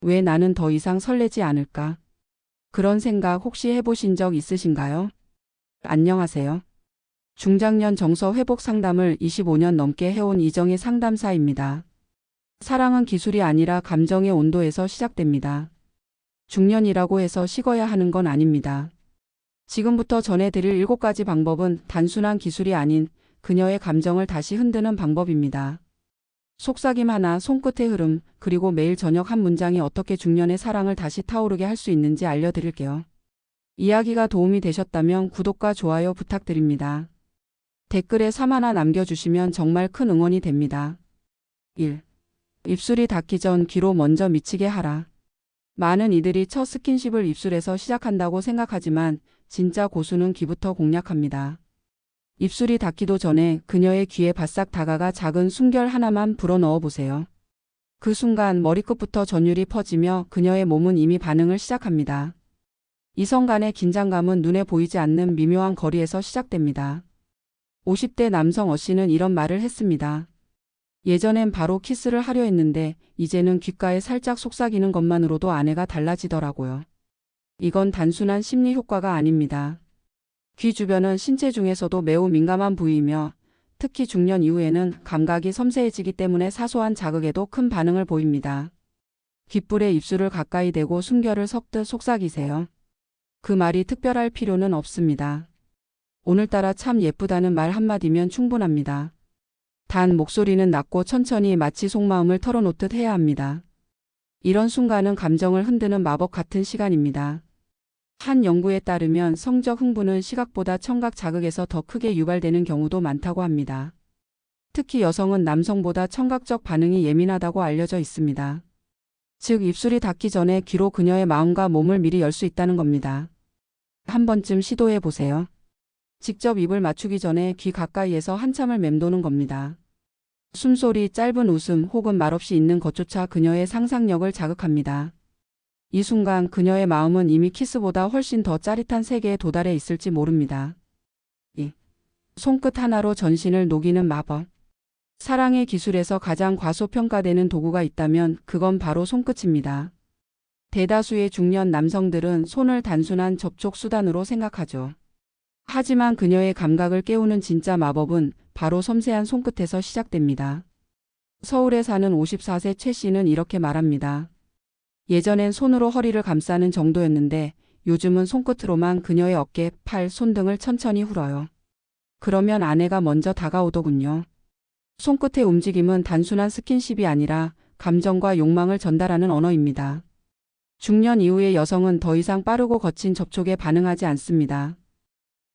왜 나는 더 이상 설레지 않을까? 그런 생각 혹시 해보신 적 있으신가요? 안녕하세요. 중장년 정서 회복 상담을 25년 넘게 해온 이정희 상담사입니다. 사랑은 기술이 아니라 감정의 온도에서 시작됩니다. 중년이라고 해서 식어야 하는 건 아닙니다. 지금부터 전해드릴 7가지 방법은 단순한 기술이 아닌 그녀의 감정을 다시 흔드는 방법입니다. 속삭임 하나, 손끝의 흐름, 그리고 매일 저녁 한 문장이 어떻게 중년의 사랑을 다시 타오르게 할 수 있는지 알려드릴게요. 이야기가 도움이 되셨다면 구독과 좋아요 부탁드립니다. 댓글에 3 하나 남겨주시면 정말 큰 응원이 됩니다. 1. 입술이 닿기 전 귀로 먼저 미치게 하라. 많은 이들이 첫 스킨십을 입술에서 시작한다고 생각하지만 진짜 고수는 귀부터 공략합니다. 입술이 닿기도 전에 그녀의 귀에 바싹 다가가 작은 숨결 하나만 불어넣어 보세요. 그 순간 머리끝부터 전율이 퍼지며 그녀의 몸은 이미 반응을 시작합니다. 이성 간의 긴장감은 눈에 보이지 않는 미묘한 거리에서 시작됩니다. 50대 남성 어씨는 이런 말을 했습니다. 예전엔 바로 키스를 하려 했는데 이제는 귓가에 살짝 속삭이는 것만으로도 아내가 달라지더라고요. 이건 단순한 심리 효과가 아닙니다. 귀 주변은 신체 중에서도 매우 민감한 부위이며 특히 중년 이후에는 감각이 섬세해지기 때문에 사소한 자극에도 큰 반응을 보입니다. 귓불에 입술을 가까이 대고 숨결을 섞듯 속삭이세요. 그 말이 특별할 필요는 없습니다. 오늘따라 참 예쁘다는 말 한마디면 충분합니다. 단 목소리는 낮고 천천히 마치 속마음을 털어놓듯 해야 합니다. 이런 순간은 감정을 흔드는 마법 같은 시간입니다. 한 연구에 따르면 성적 흥분은 시각보다 청각 자극에서 더 크게 유발되는 경우도 많다고 합니다. 특히 여성은 남성보다 청각적 반응이 예민하다고 알려져 있습니다. 즉 입술이 닿기 전에 귀로 그녀의 마음과 몸을 미리 열 수 있다는 겁니다. 한 번쯤 시도해 보세요. 직접 입을 맞추기 전에 귀 가까이에서 한참을 맴도는 겁니다. 숨소리, 짧은 웃음 혹은 말없이 있는 것조차 그녀의 상상력을 자극합니다. 이 순간 그녀의 마음은 이미 키스보다 훨씬 더 짜릿한 세계에 도달해 있을지 모릅니다. 2. 손끝 하나로 전신을 녹이는 마법. 사랑의 기술에서 가장 과소평가되는 도구가 있다면 그건 바로 손끝입니다. 대다수의 중년 남성들은 손을 단순한 접촉 수단으로 생각하죠. 하지만 그녀의 감각을 깨우는 진짜 마법은 바로 섬세한 손끝에서 시작됩니다. 서울에 사는 54세 최 씨는 이렇게 말합니다. 예전엔 손으로 허리를 감싸는 정도였는데 요즘은 손끝으로만 그녀의 어깨, 팔, 손 등을 천천히 훑어요. 그러면 아내가 먼저 다가오더군요. 손끝의 움직임은 단순한 스킨십이 아니라 감정과 욕망을 전달하는 언어입니다. 중년 이후의 여성은 더 이상 빠르고 거친 접촉에 반응하지 않습니다.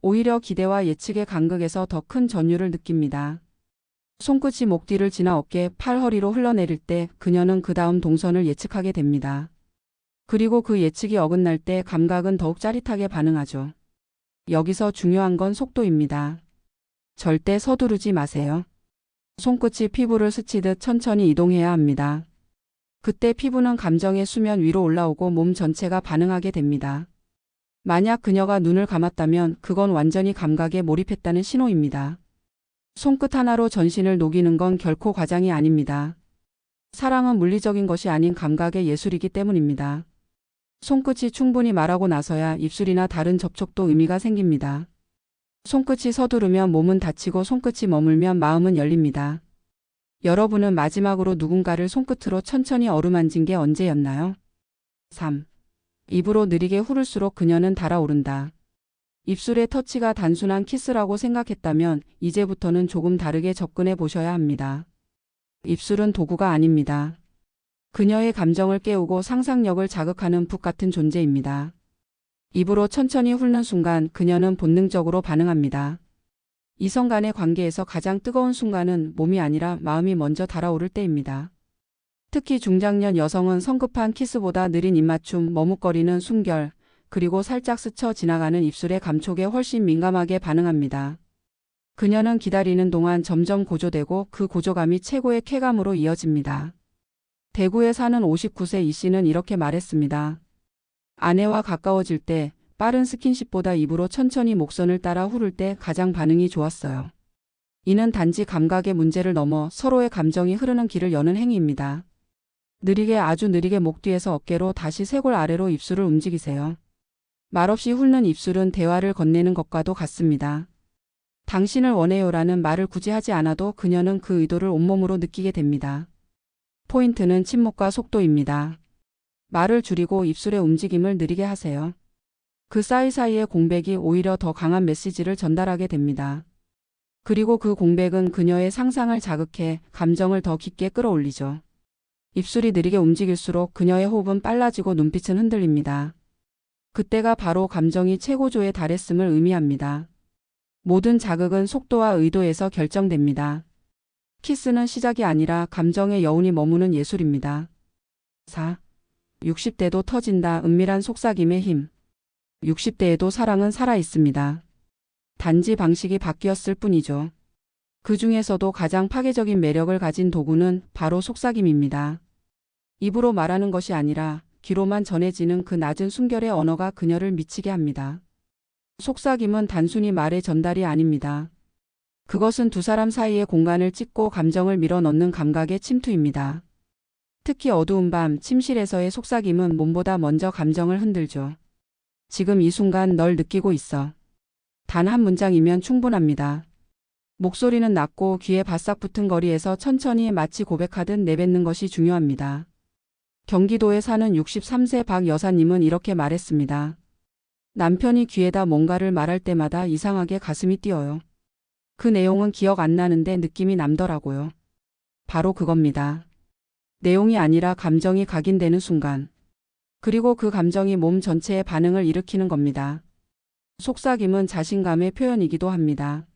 오히려 기대와 예측의 간극에서 더 큰 전율을 느낍니다. 손끝이 목 뒤를 지나 어깨, 팔, 허리로 흘러내릴 때 그녀는 그 다음 동선을 예측하게 됩니다. 그리고 그 예측이 어긋날 때 감각은 더욱 짜릿하게 반응하죠. 여기서 중요한 건 속도입니다. 절대 서두르지 마세요. 손끝이 피부를 스치듯 천천히 이동해야 합니다. 그때 피부는 감정의 수면 위로 올라오고 몸 전체가 반응하게 됩니다. 만약 그녀가 눈을 감았다면 그건 완전히 감각에 몰입했다는 신호입니다. 손끝 하나로 전신을 녹이는 건 결코 과장이 아닙니다. 사랑은 물리적인 것이 아닌 감각의 예술이기 때문입니다. 손끝이 충분히 말하고 나서야 입술이나 다른 접촉도 의미가 생깁니다. 손끝이 서두르면 몸은 닫히고 손끝이 머물면 마음은 열립니다. 여러분은 마지막으로 누군가를 손끝으로 천천히 어루만진 게 언제였나요? 3. 입으로 느리게 훑을수록 그녀는 달아오른다. 입술의 터치가 단순한 키스라고 생각했다면 이제부터는 조금 다르게 접근해 보셔야 합니다. 입술은 도구가 아닙니다. 그녀의 감정을 깨우고 상상력을 자극하는 북 같은 존재입니다. 입으로 천천히 훑는 순간 그녀는 본능적으로 반응합니다. 이성 간의 관계에서 가장 뜨거운 순간은 몸이 아니라 마음이 먼저 달아오를 때입니다. 특히 중장년 여성은 성급한 키스보다 느린 입맞춤, 머뭇거리는 숨결, 그리고 살짝 스쳐 지나가는 입술의 감촉에 훨씬 민감하게 반응합니다. 그녀는 기다리는 동안 점점 고조되고 그 고조감이 최고의 쾌감으로 이어집니다. 대구에 사는 59세 이 씨는 이렇게 말했습니다. 아내와 가까워질 때 빠른 스킨십보다 입으로 천천히 목선을 따라 훑을 때 가장 반응이 좋았어요. 이는 단지 감각의 문제를 넘어 서로의 감정이 흐르는 길을 여는 행위입니다. 느리게 아주 느리게 목 뒤에서 어깨로 다시 쇄골 아래로 입술을 움직이세요. 말없이 훑는 입술은 대화를 건네는 것과도 같습니다. 당신을 원해요라는 말을 굳이 하지 않아도 그녀는 그 의도를 온몸으로 느끼게 됩니다. 포인트는 침묵과 속도입니다. 말을 줄이고 입술의 움직임을 느리게 하세요. 그 사이사이의 공백이 오히려 더 강한 메시지를 전달하게 됩니다. 그리고 그 공백은 그녀의 상상을 자극해 감정을 더 깊게 끌어올리죠. 입술이 느리게 움직일수록 그녀의 호흡은 빨라지고 눈빛은 흔들립니다. 그때가 바로 감정이 최고조에 달했음을 의미합니다. 모든 자극은 속도와 의도에서 결정됩니다. 키스는 시작이 아니라 감정의 여운이 머무는 예술입니다. 4. 60대도 터진다. 은밀한 속삭임의 힘. 60대에도 사랑은 살아있습니다. 단지 방식이 바뀌었을 뿐이죠. 그 중에서도 가장 파괴적인 매력을 가진 도구는 바로 속삭임입니다. 입으로 말하는 것이 아니라 귀로만 전해지는 그 낮은 순결의 언어가 그녀를 미치게 합니다. 속삭임은 단순히 말의 전달이 아닙니다. 그것은 두 사람 사이의 공간을 찢고 감정을 밀어넣는 감각의 침투입니다. 특히 어두운 밤 침실에서의 속삭임은 몸보다 먼저 감정을 흔들죠. 지금 이 순간 널 느끼고 있어. 단 한 문장이면 충분합니다. 목소리는 낮고 귀에 바싹 붙은 거리에서 천천히 마치 고백하듯 내뱉는 것이 중요합니다. 경기도에 사는 63세 박 여사님은 이렇게 말했습니다. 남편이 귀에다 뭔가를 말할 때마다 이상하게 가슴이 뛰어요. 그 내용은 기억 안 나는데 느낌이 남더라고요. 바로 그겁니다. 내용이 아니라 감정이 각인되는 순간. 그리고 그 감정이 몸 전체에 반응을 일으키는 겁니다. 속삭임은 자신감의 표현이기도 합니다.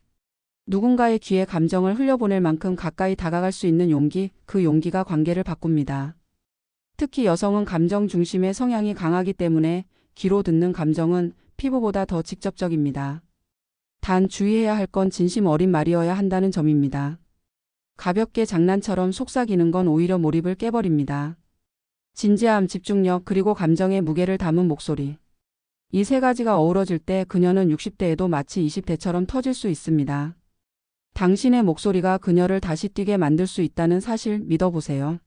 누군가의 귀에 감정을 흘려보낼 만큼 가까이 다가갈 수 있는 용기, 그 용기가 관계를 바꿉니다. 특히 여성은 감정 중심의 성향이 강하기 때문에 귀로 듣는 감정은 피부보다 더 직접적입니다. 단 주의해야 할 건 진심 어린 말이어야 한다는 점입니다. 가볍게 장난처럼 속삭이는 건 오히려 몰입을 깨버립니다. 진지함, 집중력, 그리고 감정의 무게를 담은 목소리. 이 세 가지가 어우러질 때 그녀는 60대에도 마치 20대처럼 터질 수 있습니다. 당신의 목소리가 그녀를 다시 뛰게 만들 수 있다는 사실 믿어보세요.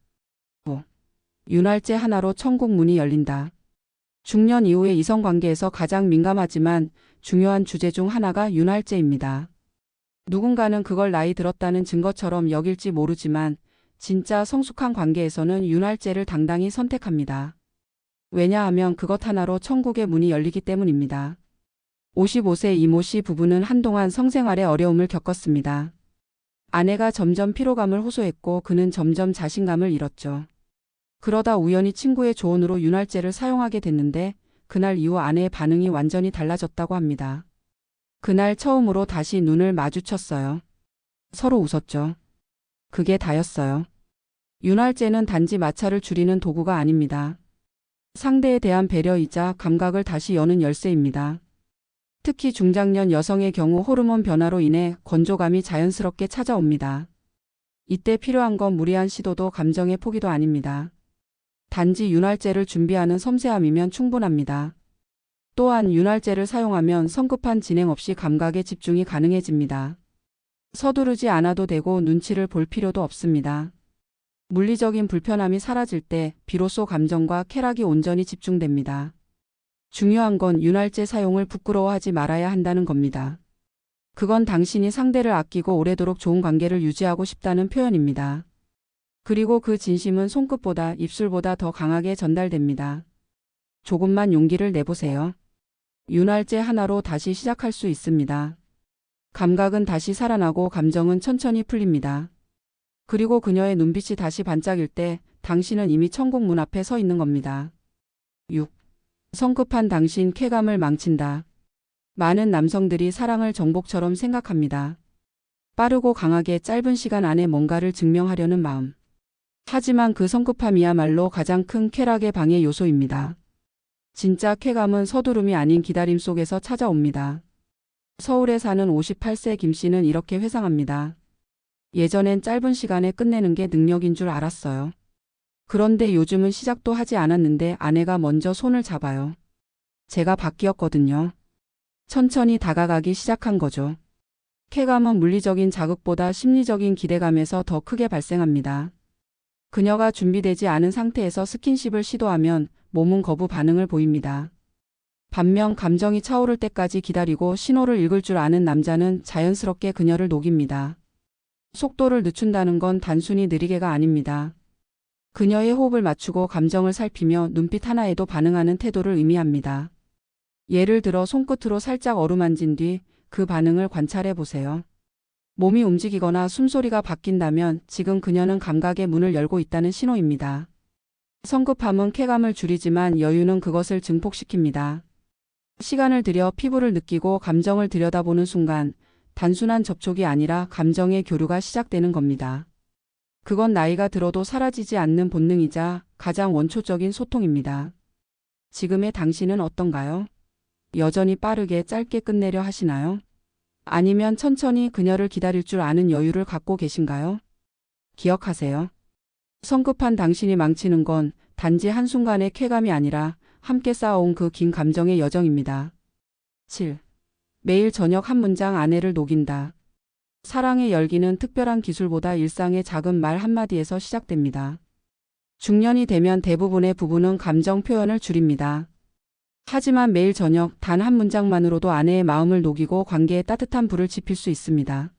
5. 윤활제 하나로 천국 문이 열린다. 중년 이후의 이성관계에서 가장 민감하지만 중요한 주제 중 하나가 윤활제입니다. 누군가는 그걸 나이 들었다는 증거처럼 여길지 모르지만 진짜 성숙한 관계에서는 윤활제를 당당히 선택합니다. 왜냐하면 그것 하나로 천국의 문이 열리기 때문입니다. 55세 이모 씨 부부는 한동안 성생활에 어려움을 겪었습니다. 아내가 점점 피로감을 호소했고 그는 점점 자신감을 잃었죠. 그러다 우연히 친구의 조언으로 윤활제를 사용하게 됐는데 그날 이후 아내의 반응이 완전히 달라졌다고 합니다. 그날 처음으로 다시 눈을 마주쳤어요. 서로 웃었죠. 그게 다였어요. 윤활제는 단지 마찰을 줄이는 도구가 아닙니다. 상대에 대한 배려이자 감각을 다시 여는 열쇠입니다. 특히 중장년 여성의 경우 호르몬 변화로 인해 건조감이 자연스럽게 찾아옵니다. 이때 필요한 건 무리한 시도도 감정의 포기도 아닙니다. 단지 윤활제를 준비하는 섬세함이면 충분합니다. 또한 윤활제를 사용하면 성급한 진행 없이 감각에 집중이 가능해집니다. 서두르지 않아도 되고 눈치를 볼 필요도 없습니다. 물리적인 불편함이 사라질 때 비로소 감정과 쾌락이 온전히 집중됩니다. 중요한 건 윤활제 사용을 부끄러워하지 말아야 한다는 겁니다. 그건 당신이 상대를 아끼고 오래도록 좋은 관계를 유지하고 싶다는 표현입니다. 그리고 그 진심은 손끝보다 입술보다 더 강하게 전달됩니다. 조금만 용기를 내보세요. 윤활제 하나로 다시 시작할 수 있습니다. 감각은 다시 살아나고 감정은 천천히 풀립니다. 그리고 그녀의 눈빛이 다시 반짝일 때 당신은 이미 천국 문 앞에 서 있는 겁니다. 6. 성급한 당신 쾌감을 망친다. 많은 남성들이 사랑을 정복처럼 생각합니다. 빠르고 강하게 짧은 시간 안에 뭔가를 증명하려는 마음. 하지만 그 성급함이야말로 가장 큰 쾌락의 방해 요소입니다. 진짜 쾌감은 서두름이 아닌 기다림 속에서 찾아옵니다. 서울에 사는 58세 김 씨는 이렇게 회상합니다. 예전엔 짧은 시간에 끝내는 게 능력인 줄 알았어요. 그런데 요즘은 시작도 하지 않았는데 아내가 먼저 손을 잡아요. 제가 바뀌었거든요. 천천히 다가가기 시작한 거죠. 쾌감은 물리적인 자극보다 심리적인 기대감에서 더 크게 발생합니다. 그녀가 준비되지 않은 상태에서 스킨십을 시도하면 몸은 거부 반응을 보입니다. 반면 감정이 차오를 때까지 기다리고 신호를 읽을 줄 아는 남자는 자연스럽게 그녀를 녹입니다. 속도를 늦춘다는 건 단순히 느리게가 아닙니다. 그녀의 호흡을 맞추고 감정을 살피며 눈빛 하나에도 반응하는 태도를 의미합니다. 예를 들어 손끝으로 살짝 어루만진 뒤 그 반응을 관찰해 보세요. 몸이 움직이거나 숨소리가 바뀐다면 지금 그녀는 감각의 문을 열고 있다는 신호입니다. 성급함은 쾌감을 줄이지만 여유는 그것을 증폭시킵니다. 시간을 들여 피부를 느끼고 감정을 들여다보는 순간 단순한 접촉이 아니라 감정의 교류가 시작되는 겁니다. 그건 나이가 들어도 사라지지 않는 본능이자 가장 원초적인 소통입니다. 지금의 당신은 어떤가요? 여전히 빠르게 짧게 끝내려 하시나요? 아니면 천천히 그녀를 기다릴 줄 아는 여유를 갖고 계신가요? 기억하세요. 성급한 당신이 망치는 건 단지 한순간의 쾌감이 아니라 함께 쌓아온 그 긴 감정의 여정입니다. 7. 매일 저녁 한 문장 아내를 녹인다. 사랑의 열기는 특별한 기술보다 일상의 작은 말 한마디에서 시작됩니다. 중년이 되면 대부분의 부부는 감정 표현을 줄입니다. 하지만 매일 저녁 단 한 문장만으로도 아내의 마음을 녹이고 관계에 따뜻한 불을 지필 수 있습니다.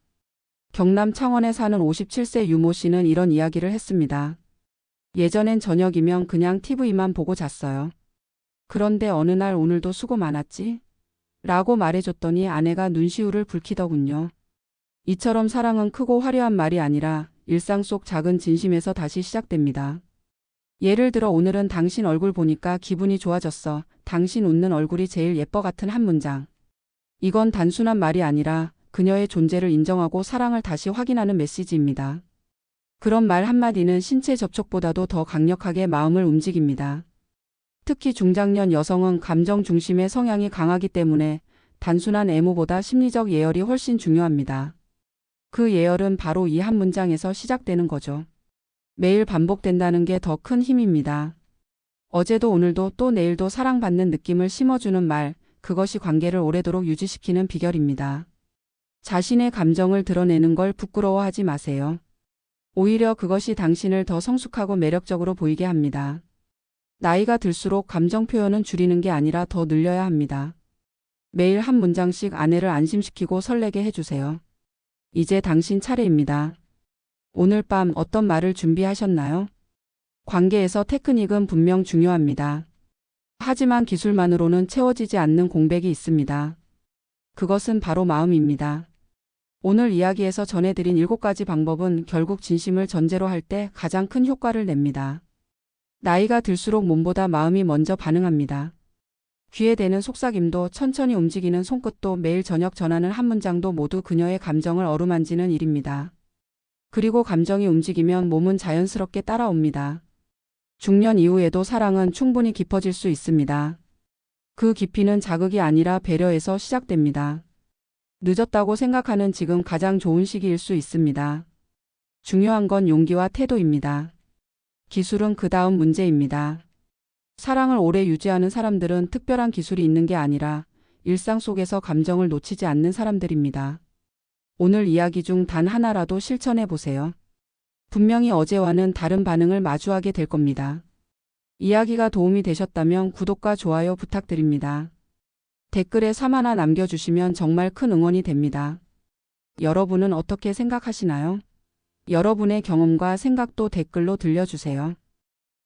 경남 창원에 사는 57세 유모 씨는 이런 이야기를 했습니다. 예전엔 저녁이면 그냥 TV만 보고 잤어요. 그런데 어느 날 오늘도 수고 많았지? 라고 말해줬더니 아내가 눈시울을 붉히더군요. 이처럼 사랑은 크고 화려한 말이 아니라 일상 속 작은 진심에서 다시 시작됩니다. 예를 들어 오늘은 당신 얼굴 보니까 기분이 좋아졌어. 당신 웃는 얼굴이 제일 예뻐 같은 한 문장. 이건 단순한 말이 아니라 그녀의 존재를 인정하고 사랑을 다시 확인하는 메시지입니다. 그런 말 한마디는 신체 접촉보다도 더 강력하게 마음을 움직입니다. 특히 중장년 여성은 감정 중심의 성향이 강하기 때문에 단순한 애무보다 심리적 예열이 훨씬 중요합니다. 그 예열은 바로 이 한 문장에서 시작되는 거죠. 매일 반복된다는 게 더 큰 힘입니다. 어제도 오늘도 또 내일도 사랑받는 느낌을 심어주는 말, 그것이 관계를 오래도록 유지시키는 비결입니다. 자신의 감정을 드러내는 걸 부끄러워하지 마세요. 오히려 그것이 당신을 더 성숙하고 매력적으로 보이게 합니다. 나이가 들수록 감정 표현은 줄이는 게 아니라 더 늘려야 합니다. 매일 한 문장씩 아내를 안심시키고 설레게 해주세요. 이제 당신 차례입니다. 오늘 밤 어떤 말을 준비하셨나요? 관계에서 테크닉은 분명 중요합니다. 하지만 기술만으로는 채워지지 않는 공백이 있습니다. 그것은 바로 마음입니다. 오늘 이야기에서 전해드린 7가지 방법은 결국 진심을 전제로 할 때 가장 큰 효과를 냅니다. 나이가 들수록 몸보다 마음이 먼저 반응합니다. 귀에 대는 속삭임도 천천히 움직이는 손끝도 매일 저녁 전하는 한 문장도 모두 그녀의 감정을 어루만지는 일입니다. 그리고 감정이 움직이면 몸은 자연스럽게 따라옵니다. 중년 이후에도 사랑은 충분히 깊어질 수 있습니다. 그 깊이는 자극이 아니라 배려에서 시작됩니다. 늦었다고 생각하는 지금 가장 좋은 시기일 수 있습니다. 중요한 건 용기와 태도입니다. 기술은 그 다음 문제입니다. 사랑을 오래 유지하는 사람들은 특별한 기술이 있는 게 아니라 일상 속에서 감정을 놓치지 않는 사람들입니다. 오늘 이야기 중 단 하나라도 실천해 보세요. 분명히 어제와는 다른 반응을 마주하게 될 겁니다. 이야기가 도움이 되셨다면 구독과 좋아요 부탁드립니다. 댓글에 3 하나 남겨주시면 정말 큰 응원이 됩니다. 여러분은 어떻게 생각하시나요? 여러분의 경험과 생각도 댓글로 들려주세요.